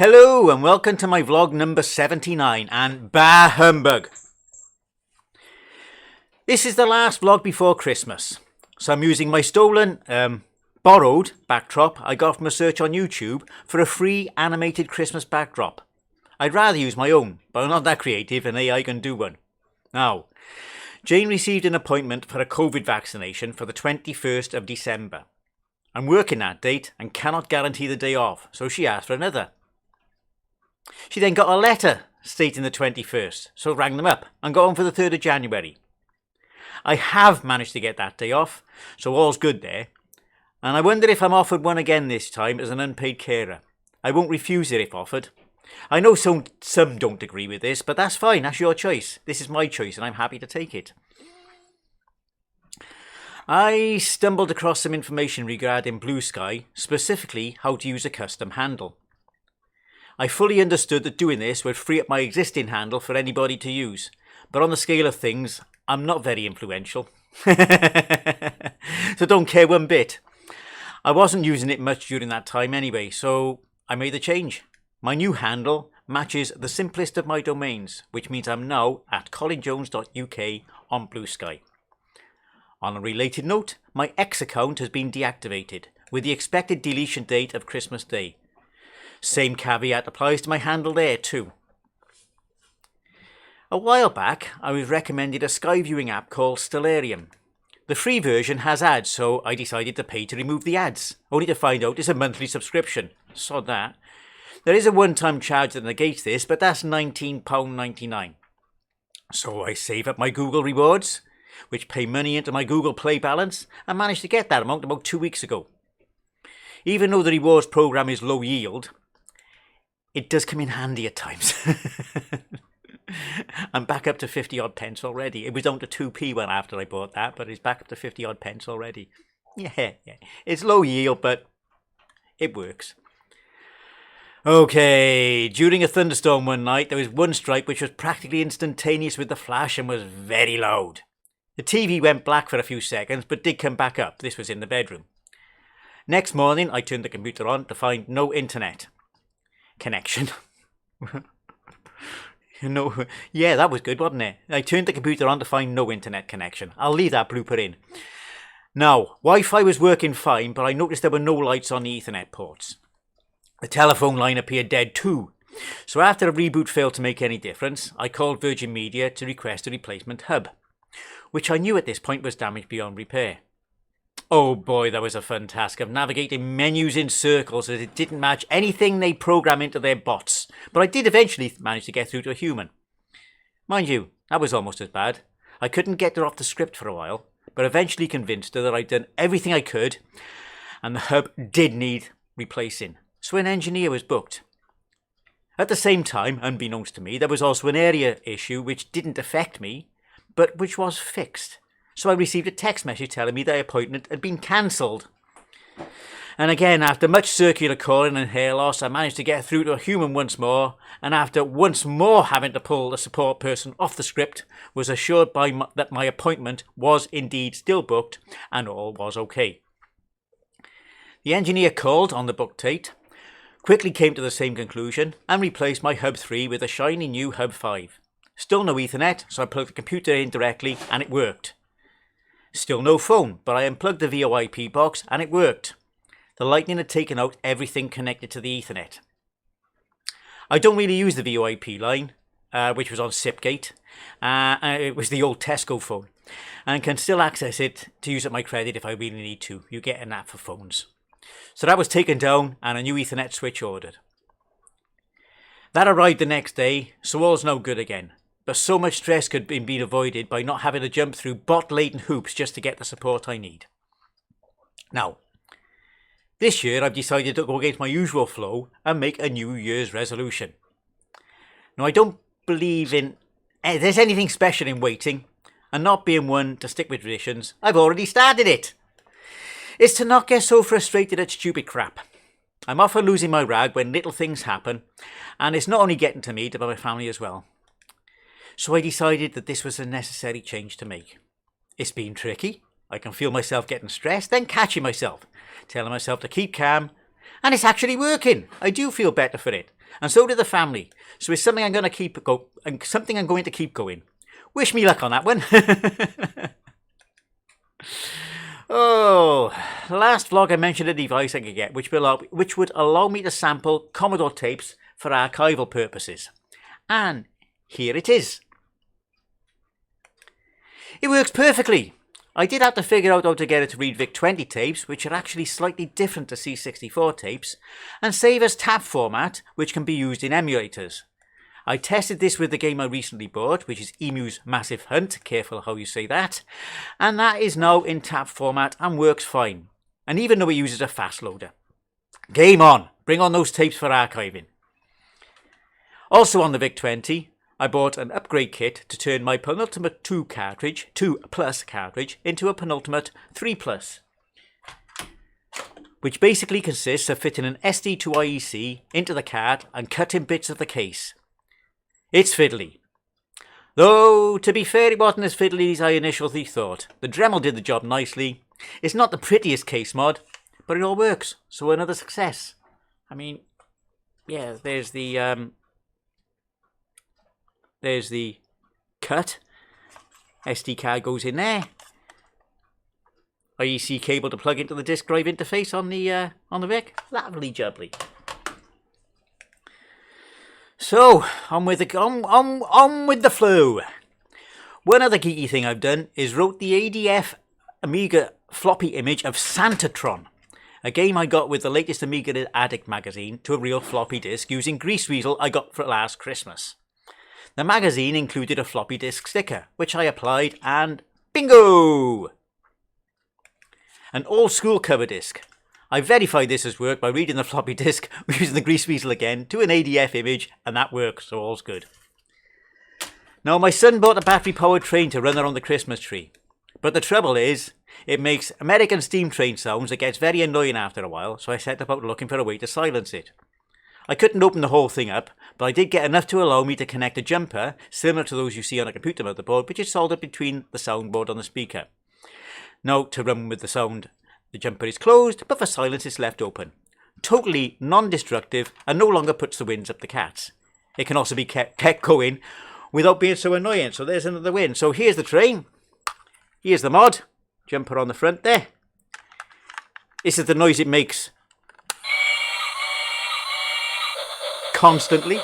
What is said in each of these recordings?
Hello and welcome to my vlog number 79 and bah humbug. This is the last vlog before Christmas, so I'm using my borrowed backdrop I got from a search on YouTube for a free animated Christmas backdrop. I'd rather use my own, but I'm not that creative and AI can do one. Now, Jane received an appointment for a COVID vaccination for the 21st of December. I'm working that date and cannot guarantee the day off, so she asked for another. She then got a letter stating the 21st, so rang them up and got on for the 3rd of January. I have managed to get that day off, so all's good there. And I wonder if I'm offered one again this time as an unpaid carer. I won't refuse it if offered. I know some don't agree with this, but that's fine, that's your choice. This is my choice and I'm happy to take it. I stumbled across some information regarding Blue Sky, specifically how to use a custom handle. I fully understood that doing this would free up my existing handle for anybody to use, but on the scale of things, I'm not very influential. So don't care one bit. I wasn't using it much during that time anyway, so I made the change. My new handle matches the simplest of my domains, which means I'm now at colinjones.uk on Blue Sky. On a related note, my X account has been deactivated, with the expected deletion date of Christmas Day. Same caveat applies to my handle there too. A while back, I was recommended a sky viewing app called Stellarium. The free version has ads, so I decided to pay to remove the ads, only to find out it's a monthly subscription. Sod that. There is a one-time charge that negates this, but that's £19.99. So I save up my Google rewards, which pay money into my Google Play balance, and managed to get that amount about 2 weeks ago. Even though the rewards program is low yield, it does come in handy at times. I'm back up to 50 odd pence already. It was down to 2p when after I bought that, but it's back up to 50 odd pence already. Yeah. It's low yield, but it works. Okay, during a thunderstorm one night, there was one strike which was practically instantaneous with the flash and was very loud. The TV went black for a few seconds, but did come back up. This was in the bedroom. Next morning, I turned the computer on to find no internet connection. Yeah, that was good, wasn't it? I turned the computer on to find no internet connection. I'll leave that blooper in. Now, Wi-Fi was working fine, but I noticed there were no lights on the Ethernet ports. The telephone line appeared dead too. So after a reboot failed to make any difference, I called Virgin Media to request a replacement hub, which I knew at this point was damaged beyond repair. Oh boy, that was a fun task of navigating menus in circles as it didn't match anything they program into their bots, but I did eventually manage to get through to a human. Mind you, that was almost as bad. I couldn't get her off the script for a while, but eventually convinced her that I'd done everything I could and the hub did need replacing, so an engineer was booked. At the same time, unbeknownst to me, there was also an area issue which didn't affect me, but which was fixed. So I received a text message telling me the appointment had been cancelled. And again, after much circular calling and hair loss, I managed to get through to a human once more, and after once more having to pull the support person off the script, was assured that my appointment was indeed still booked and all was okay. The engineer called on the booked date, quickly came to the same conclusion, and replaced my Hub 3 with a shiny new Hub 5. Still no Ethernet, so I plugged the computer in directly and it worked. Still no phone, but I unplugged the VoIP box and it worked. The lightning had taken out everything connected to the Ethernet. I don't really use the VoIP line, which was on SIPgate. It was the old Tesco phone, and can still access it to use at my credit if I really need to. You get an app for phones. So that was taken down and a new Ethernet switch ordered. That arrived the next day, so all's no good again. But so much stress could have been avoided by not having to jump through bot-laden hoops just to get the support I need. Now, this year I've decided to go against my usual flow and make a New Year's resolution. Now, I don't believe there's anything special in waiting, and not being one to stick with traditions, I've already started it. It's to not get so frustrated at stupid crap. I'm often losing my rag when little things happen, and it's not only getting to me, but my family as well. So I decided that this was a necessary change to make. It's been tricky. I can feel myself getting stressed, then catching myself, telling myself to keep calm And it's actually working. I do feel better for it. And so did the family. So it's something I'm going to keep going. Wish me luck on that one. Oh, last vlog I mentioned a device I could get which would allow me to sample Commodore tapes for archival purposes. And here it is. It works perfectly. I did have to figure out how to get it to read VIC-20 tapes, which are actually slightly different to C64 tapes, and save as TAP format, which can be used in emulators. I tested this with the game I recently bought, which is Emu's Massive Hunt, careful how you say that, and that is now in TAP format and works fine, and even though it uses a fast loader. Game on! Bring on those tapes for archiving. Also on the VIC-20, I bought an upgrade kit to turn my penultimate 2 plus cartridge into a penultimate 3 plus, which basically consists of fitting an SD to IEC into the card and cutting bits of the case. It's fiddly. Though, to be fair, it wasn't as fiddly as I initially thought. The Dremel did the job nicely. It's not the prettiest case mod, but it all works, so another success. I mean, yeah, there's the cut. SD card goes in there. IEC cable to plug into the disk drive interface on the VIC. Lovely jubbly. So, on with the flow. One other geeky thing I've done is wrote the ADF Amiga floppy image of Santatron, a game I got with the latest Amiga Addict magazine to a real floppy disk using Grease Weasel I got for last Christmas. The magazine included a floppy disk sticker, which I applied, and bingo! An old school cover disc. I verified this has worked by reading the floppy disk using the Grease Weasel again to an ADF image, and that works, so all's good. Now, my son bought a battery-powered train to run around the Christmas tree. But the trouble is, it makes American steam train sounds that gets very annoying after a while, so I set about looking for a way to silence it. I couldn't open the whole thing up, but I did get enough to allow me to connect a jumper, similar to those you see on a computer motherboard, which is soldered between the soundboard and the speaker. Now, to run with the sound, the jumper is closed, but for silence it's left open. Totally non-destructive and no longer puts the winds up the cats. It can also be kept going without being so annoying, so there's another win. So here's the train, here's the mod, jumper on the front there. This is the noise it makes constantly.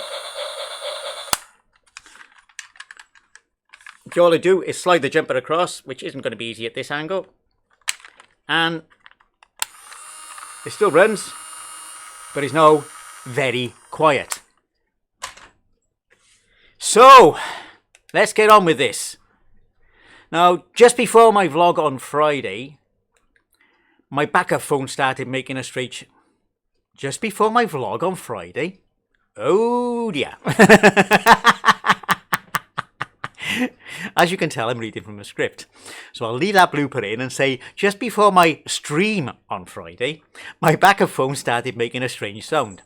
All I do is slide the jumper across, which isn't going to be easy at this angle, and it still runs, but it's now very quiet. So, let's get on with this. Now, just before my vlog on Friday, my backup phone started making a strange... Just before my vlog on Friday? Oh dear. As you can tell, I'm reading from a script. So I'll leave that blooper in and say, just before my stream on Friday, my backup phone started making a strange sound.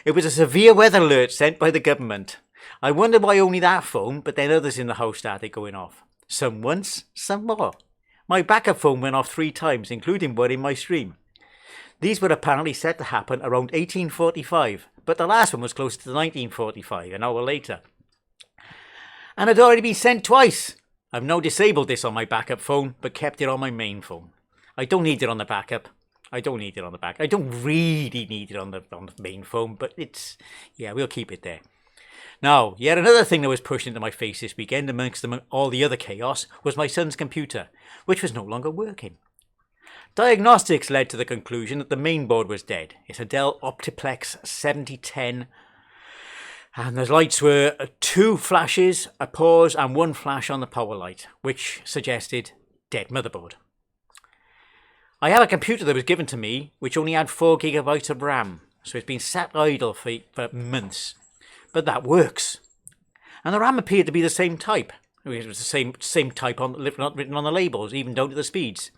It was a severe weather alert sent by the government. I wondered why only that phone, but then others in the house started going off. Some once, some more. My backup phone went off 3 times, including one in my stream. These were apparently set to happen around 1845, but the last one was closer to 1945, an hour later. And had already been sent twice. I've now disabled this on my backup phone, but kept it on my main phone. I don't need it on the backup. I don't really need it on the main phone, but it's... yeah, we'll keep it there. Now, yet another thing that was pushed into my face this weekend amongst all the other chaos was my son's computer, which was no longer working. Diagnostics led to the conclusion that the main board was dead. It's a Dell Optiplex 7010, and the lights were 2 flashes, a pause, and 1 flash on the power light, which suggested dead motherboard. I have a computer that was given to me, which only had 4 GB of RAM, so it's been sat idle for months. But that works. And the RAM appeared to be the same type. It was the same type not written on the labels, even down to the speeds.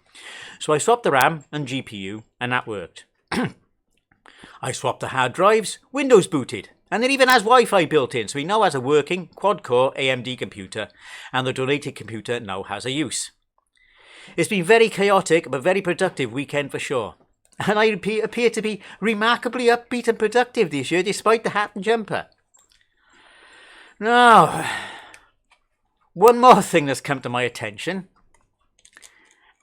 So I swapped the RAM and GPU, and that worked. I swapped the hard drives, Windows booted, and it even has Wi-Fi built in, so he now has a working quad-core AMD computer, and the donated computer now has a use. It's been very chaotic, but very productive weekend for sure. and I appear to be remarkably upbeat and productive this year despite the hat and jumper. Now, one more thing that's come to my attention.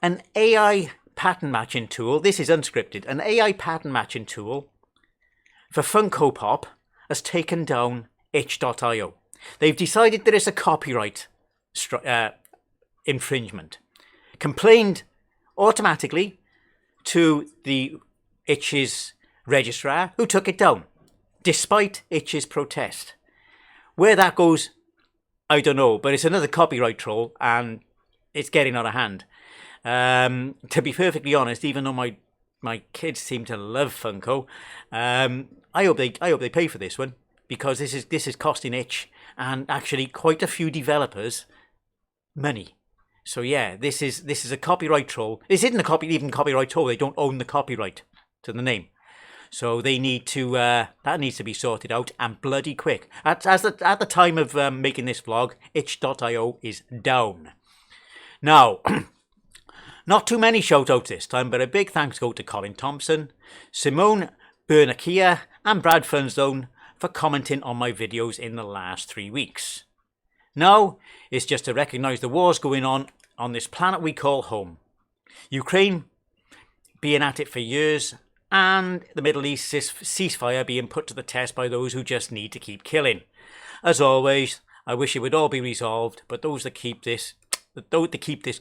An AI pattern matching tool, this is unscripted, an AI pattern matching tool for Funko Pop has taken down itch.io. They've decided there is a copyright infringement. Complained automatically to the Itch's registrar, who took it down, despite Itch's protest. Where that goes, I don't know, but it's another copyright troll, and it's getting out of hand. To be perfectly honest, even though my kids seem to love Funko, I hope they pay for this one, because this is costing Itch and actually quite a few developers money. So yeah, this is a copyright troll. This isn't even copyright troll. They don't own the copyright to the name, so they need to that needs to be sorted out, and bloody quick. At the time of making this vlog, itch.io is down. Now, not too many shout outs this time, but a big thanks go to Colin Thompson, Simone Bernakia, and Brad Funzone for commenting on my videos in the last 3 weeks. Now, it's just to recognise the wars going on this planet we call home. Ukraine being at it for years, and the Middle East ceasefire being put to the test by those who just need to keep killing. As always, I wish it would all be resolved, but those that keep this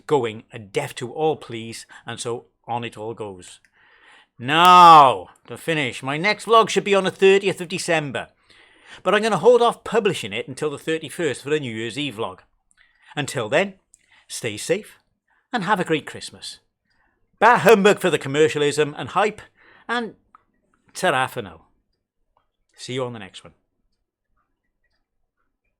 going are deaf to all pleas, and so on it all goes. Now, to finish, my next vlog should be on the 30th of December. But I'm going to hold off publishing it until the 31st for the New Year's Eve vlog. Until then, stay safe and have a great Christmas. Bah humbug for the commercialism and hype, and ta-ra for now. See you on the next one.